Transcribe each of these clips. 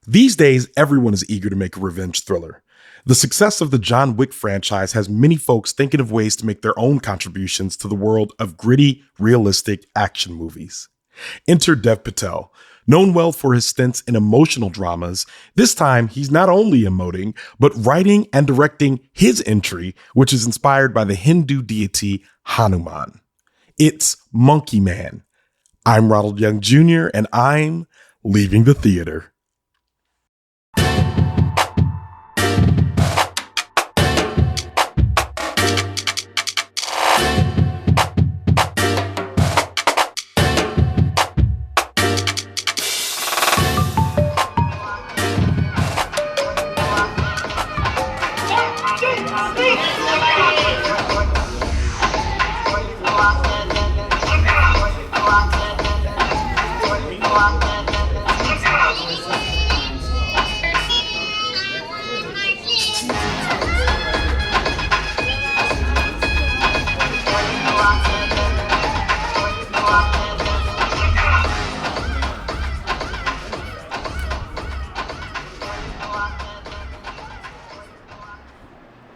These days, everyone is eager to make a revenge thriller. The success of the John Wick franchise has many folks thinking of ways to make their own contributions to the world of gritty, realistic action movies. Enter Dev Patel. Known well for his stints in emotional dramas, this time he's not only emoting, but writing and directing his entry, which is inspired by the Hindu deity Hanuman. It's Monkey Man. I'm Ronald Young Jr., and I'm leaving the theater.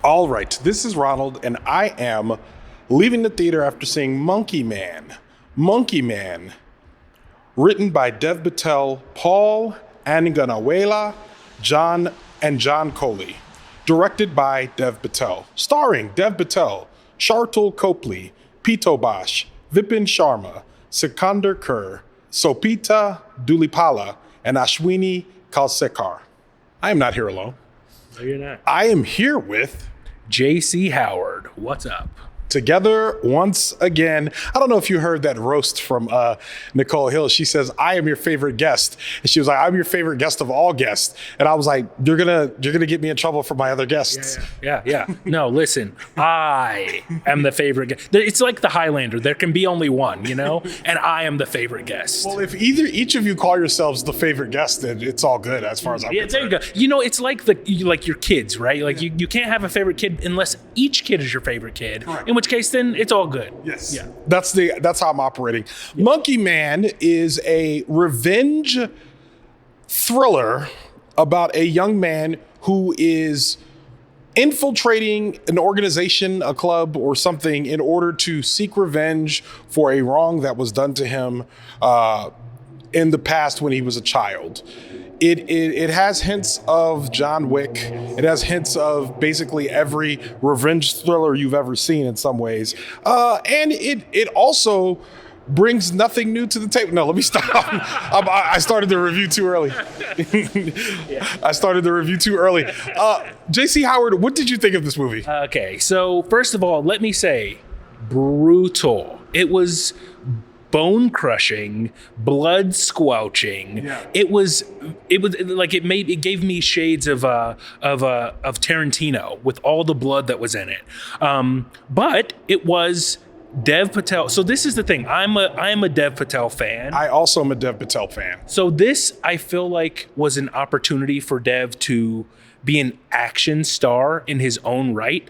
All right, this is Ronald, and I am leaving the theater after seeing Monkey Man. Monkey Man, written by Dev Patel, Paul Angunawela, John Coilee. Directed by Dev Patel. Starring Dev Patel, Sharlto Copley, Pitobash, Vipin Sharma, Sikander Kher, Sobhita, Dhulipala, and Ashwini Kalsekar. I am not here alone. No, you're not. I am here with JC Howard. What's up? Together once again. I don't know if you heard that roast from Nicole Hill. She says, I am your favorite guest. And she was like, I'm your favorite guest of all guests. And I was like, you're gonna get me in trouble for my other guests. Yeah. No, listen, I am the favorite guest. It's like the Highlander. There can be only one, and I am the favorite guest. Well, if each of you call yourselves the favorite guest, then it's all good as far as I'm concerned. There you go. It's like your kids, right? Like you can't have a favorite kid unless each kid is your favorite kid. Correct. In which case, then it's all good. Yes. Yeah. That's how I'm operating. Yeah. Monkey Man is a revenge thriller about a young man who is infiltrating an organization, a club or something in order to seek revenge for a wrong that was done to him in the past when he was a child. It has hints of John Wick. It has hints of basically every revenge thriller you've ever seen in some ways. And it also brings nothing new to the table. No, let me stop. I started the review too early. JC Howard, what did you think of this movie? Okay, so first of all, let me say, brutal. It was bone crushing, blood squelching. Yeah. It gave me shades of Tarantino with all the blood that was in it. But it was Dev Patel. So this is the thing. I am a Dev Patel fan. I also am a Dev Patel fan. So this, I feel like, was an opportunity for Dev to be an action star in his own right,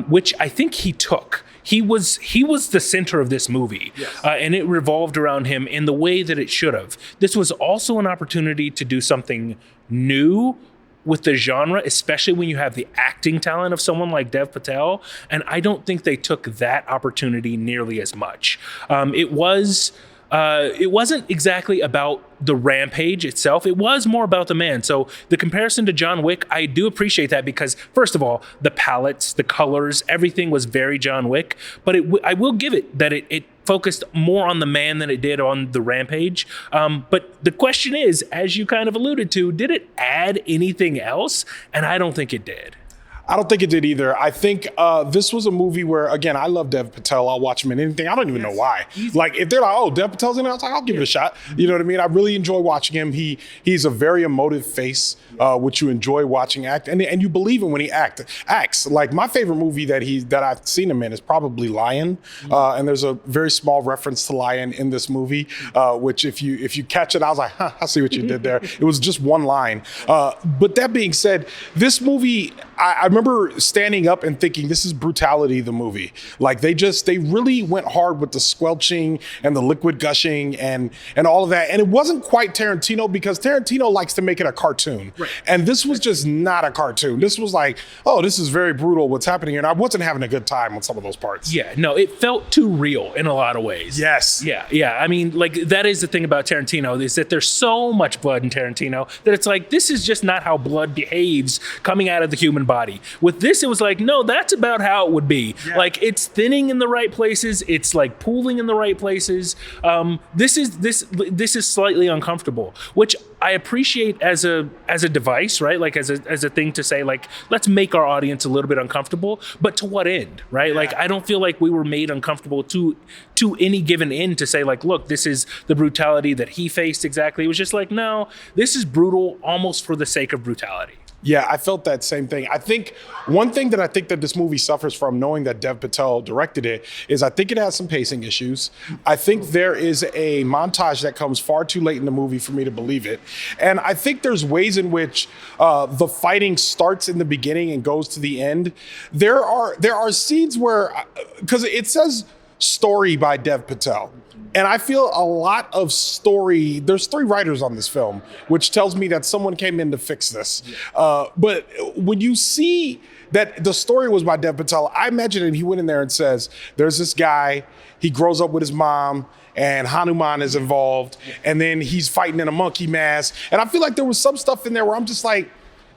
which I think he took. He was the center of this movie, yes. And it revolved around him in the way that it should have. This was also an opportunity to do something new with the genre, especially when you have the acting talent of someone like Dev Patel. And I don't think they took that opportunity nearly as much. It wasn't exactly about the rampage itself. It was more about the man. So the comparison to John Wick, I do appreciate that because, first of all, the palettes, the colors, everything was very John Wick. But I will give it that it focused more on the man than it did on the rampage. But the question is, as you kind of alluded to, did it add anything else? And I don't think it did. I don't think it did either. I think this was a movie where, again, I love Dev Patel. I'll watch him in anything. I don't even know why. Like, if they're like, oh, Dev Patel's in it, I was like, I'll give it a shot. You know what I mean? I really enjoy watching him. He's a very emotive face, which you enjoy watching act. And you believe him when he acts. Like, my favorite movie that I've seen him in is probably Lion. And there's a very small reference to Lion in this movie, which if you catch it, I was like, I see what you did there. It was just one line. But that being said, this movie, I remember standing up and thinking, this is Brutality, the movie. Like they really went hard with the squelching and the liquid gushing and all of that. And it wasn't quite Tarantino, because Tarantino likes to make it a cartoon. Right. And this was just not a cartoon. This was like, oh, this is very brutal what's happening here. And I wasn't having a good time with some of those parts. Yeah, no, it felt too real in a lot of ways. Yes. Yeah. I mean, like, that is the thing about Tarantino, is that there's so much blood in Tarantino that it's like, this is just not how blood behaves coming out of the human body. With this, it was like, no, that's about how it would be. Yeah. Like, it's thinning in the right places. It's like pooling in the right places. This is slightly uncomfortable, which I appreciate as a device, right? Like as a thing to say, like, let's make our audience a little bit uncomfortable, but to what end, right? Yeah. Like, I don't feel like we were made uncomfortable to any given end to say, like, look, this is the brutality that he faced exactly. It was just like, no, this is brutal almost for the sake of brutality. Yeah, I felt that same thing. I think one thing that I think that this movie suffers from, knowing that Dev Patel directed it, is I think it has some pacing issues. I think there is a montage that comes far too late in the movie for me to believe it. And I think there's ways in which the fighting starts in the beginning and goes to the end. There are scenes where, because it says story by Dev Patel. And I feel a lot of story. There's 3 writers on this film, which tells me that someone came in to fix this. But when you see that the story was by Dev Patel, I imagine that he went in there and says, there's this guy, he grows up with his mom, and Hanuman is involved, and then he's fighting in a monkey mask. And I feel like there was some stuff in there where I'm just like,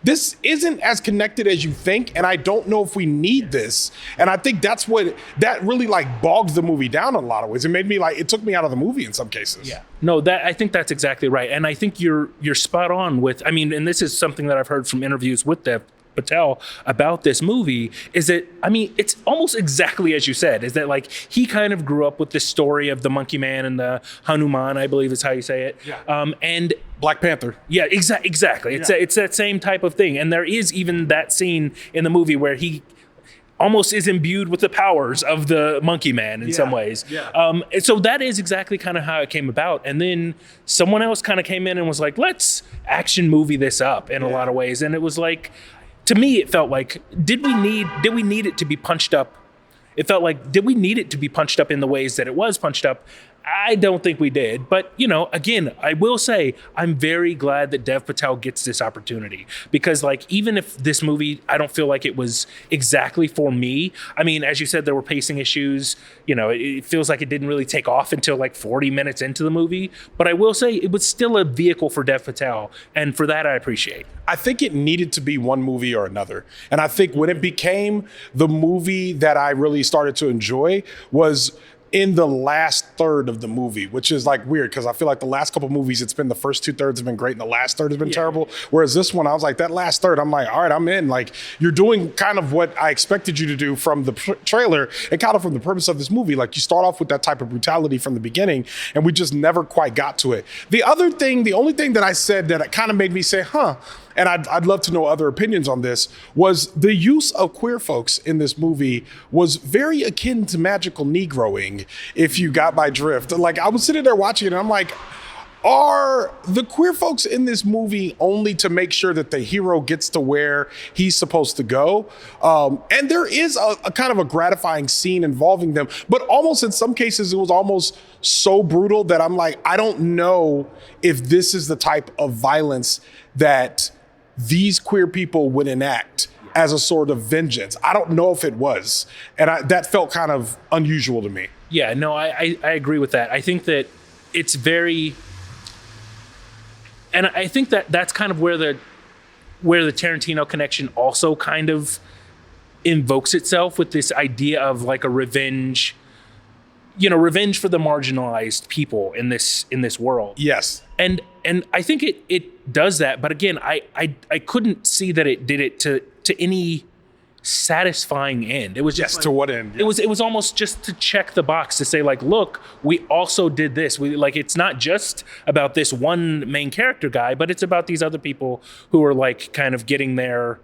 this isn't as connected as you think, and I don't know if we need this. And I think that really like bogged the movie down in a lot of ways. It made me like, it took me out of the movie in some cases. Yeah. No, I think that's exactly right. And I think you're spot on with, I mean, and this is something that I've heard from interviews with Dev Patel about this movie, is that, I mean, it's almost exactly as you said, is that like he kind of grew up with this story of the monkey man and the Hanuman, I believe is how you say it. Yeah. And Black Panther. Yeah, exactly. It's that same type of thing. And there is even that scene in the movie where he almost is imbued with the powers of the monkey man in some ways. Yeah. And so that is exactly kind of how it came about. And then someone else kind of came in and was like, let's action movie this up in a lot of ways. And it was like, to me, it felt like, did we need it to be punched up? It felt like, did we need it to be punched up in the ways that it was punched up? I don't think we did. But, you know, again, I will say I'm very glad that Dev Patel gets this opportunity, because like, even if this movie, I don't feel like it was exactly for me. I mean, as you said, there were pacing issues. You know, it feels like it didn't really take off until like 40 minutes into the movie. But I will say it was still a vehicle for Dev Patel. And for that, I appreciate. I think it needed to be one movie or another. And I think when it became the movie that I really started to enjoy was in the last third of the movie, which is like weird, because I feel like the last couple movies, it's been the first 2/3 have been great and the last third has been terrible. Whereas this one, I was like, that last third, I'm like, all right, I'm in. Like, you're doing kind of what I expected you to do from the trailer and kind of from the purpose of this movie. Like, you start off with that type of brutality from the beginning, and we just never quite got to it. The only thing that I said that kind of made me say, huh, and I'd love to know other opinions on this, was the use of queer folks in this movie was very akin to magical Negroing, if you got my drift. Like, I was sitting there watching it, and I'm like, are the queer folks in this movie only to make sure that the hero gets to where he's supposed to go? And there is a kind of a gratifying scene involving them, but almost in some cases, it was almost so brutal that I'm like, I don't know if this is the type of violence that these queer people would enact as a sort of vengeance. I don't know if it was. And that felt kind of unusual to me. Yeah, no, I agree with that. I think that it's very, and I think that that's kind of where the Tarantino connection also kind of invokes itself, with this idea of like a revenge, you know, revenge for the marginalized people in this world. Yes. And I think it does that, but again, I couldn't see that it did it to any satisfying end. It was just to what end? Yeah. It was almost just to check the box to say, like, look, we also did this. We, like, it's not just about this one main character guy, but it's about these other people who are like kind of getting their,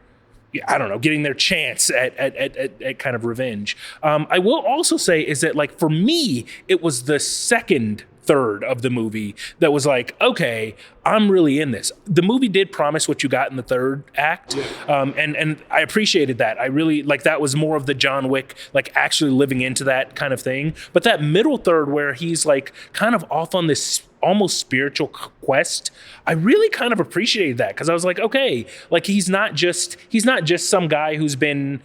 I don't know, getting their chance at kind of revenge. I will also say is that, like, for me, it was the second third of the movie that was like, okay, I'm really in this. The movie did promise what you got in the third act. And I appreciated that. I really, like, that was more of the John Wick, like actually living into that kind of thing. But that middle third where he's like kind of off on this almost spiritual quest, I really kind of appreciated that, because I was like, okay, like he's not just some guy who's been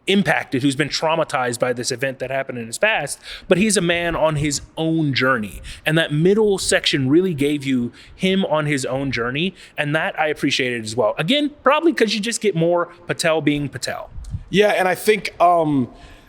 impacted, who's been traumatized by this event that happened in his past, but he's a man on his own journey. And that middle section really gave you him on his own journey, and that I appreciated as well. Again, probably because you just get more Patel being Patel. Yeah, and I think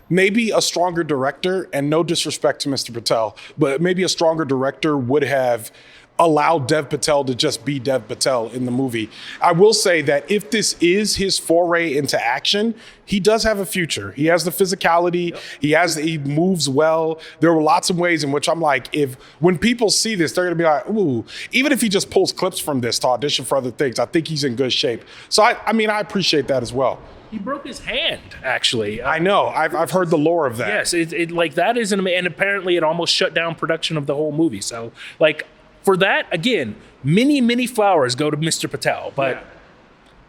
maybe a stronger director, and no disrespect to Mr. Patel, but maybe a stronger director would have allowed Dev Patel to just be Dev Patel in the movie. I will say that if this is his foray into action, he does have a future. He has the physicality. Yep. He moves well. There were lots of ways in which I'm like, when people see this, they're gonna be like, ooh, even if he just pulls clips from this to audition for other things, I think he's in good shape. So I mean, I appreciate that as well. He broke his hand, actually. I know. I've heard the lore of that. Yes, it like that is and apparently it almost shut down production of the whole movie. So like, for that, again, many flowers go to Mr. Patel, but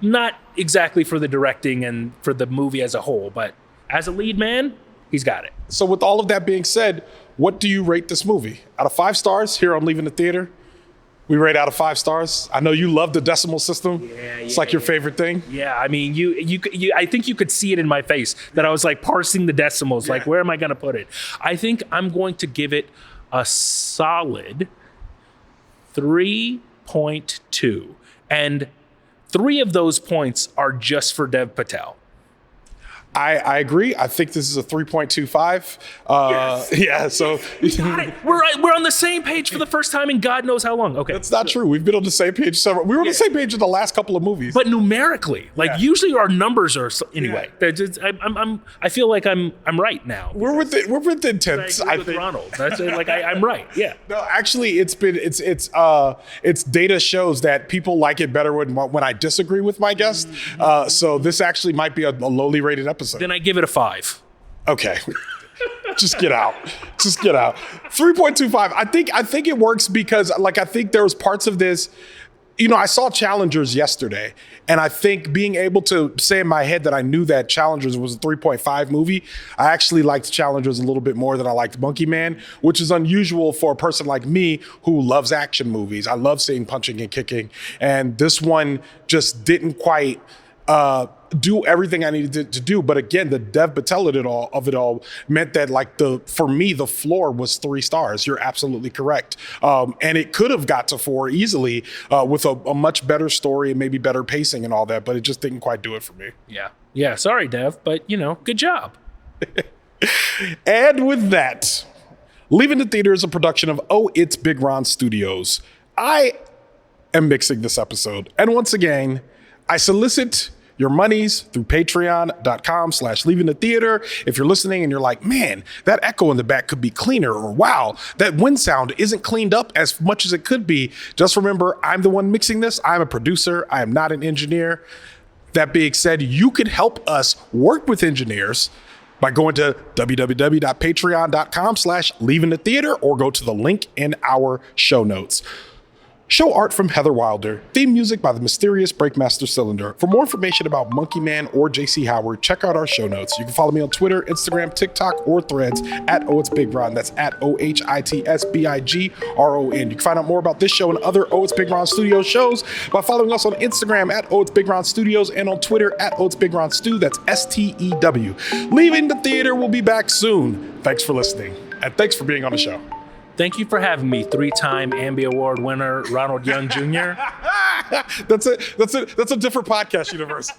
not exactly for the directing and for the movie as a whole. But as a lead man, he's got it. So with all of that being said, what do you rate this movie? Out of 5 stars here on Leaving the Theater, we rate out of 5 stars. I know you love the decimal system. It's like your favorite thing. Yeah, I mean, you I think you could see it in my face that I was like parsing the decimals, like where am I going to put it? I think I'm going to give it a solid 3.2. And 3 of those points are just for Dev Patel. I agree. I think this is a 3.25. Yes. Yeah, so we're on the same page for the first time in God knows how long. Okay, that's not true. We've been on the same page several. We were on the same page in the last couple of movies, but numerically, like usually our numbers are anyway. Just, I feel like I'm right now. We're within tenths. I think with Ronald. That's like I'm right. Yeah. No, actually, it's data shows that people like it better when I disagree with my guest. So this actually might be a lowly rated episode. Then I give it a 5. Okay. Just get out. 3.25. I think it works because like I think there was parts of this. You know, I saw Challengers yesterday, and I think being able to say in my head that I knew that Challengers was a 3.5 movie, I actually liked Challengers a little bit more than I liked Monkey Man, which is unusual for a person like me who loves action movies. I love seeing punching and kicking, and this one just didn't quite do everything I needed to do. But again, the Dev Patel of it all meant that like for me, the floor was 3 stars. You're absolutely correct. And it could have got to 4 easily with a much better story and maybe better pacing and all that, but it just didn't quite do it for me. Yeah. Yeah. Sorry, Dev, but good job. And with that, Leaving the Theater is a production of Oh, It's Big Ron Studios. I am mixing this episode. And once again, I solicit your monies through patreon.com/leaving the theater. If you're listening and you're like, man, that echo in the back could be cleaner, or wow, that wind sound isn't cleaned up as much as it could be, just remember, I'm the one mixing this. I'm a producer. I am not an engineer. That being said, you could help us work with engineers by going to www.patreon.com/leaving the theater or go to the link in our show notes. Show art from Heather Wilder. Theme music by the mysterious Breakmaster Cylinder. For more information about Monkey Man or JC Howard, check out our show notes. You can follow me on Twitter, Instagram, TikTok, or Threads at Oh It's Big Ron. That's at OHITSBIGRON. You can find out more about this show and other Oh It's Big Ron Studios shows by following us on Instagram at Oh It's Big Ron Studios and on Twitter at Oh It's Big Ron Stu. That's STEW. Leaving the Theater will be back soon. Thanks for listening, and thanks for being on the show. Thank you for having me, 3-time Ambie Award winner, Ronald Young Jr. That's a different podcast universe.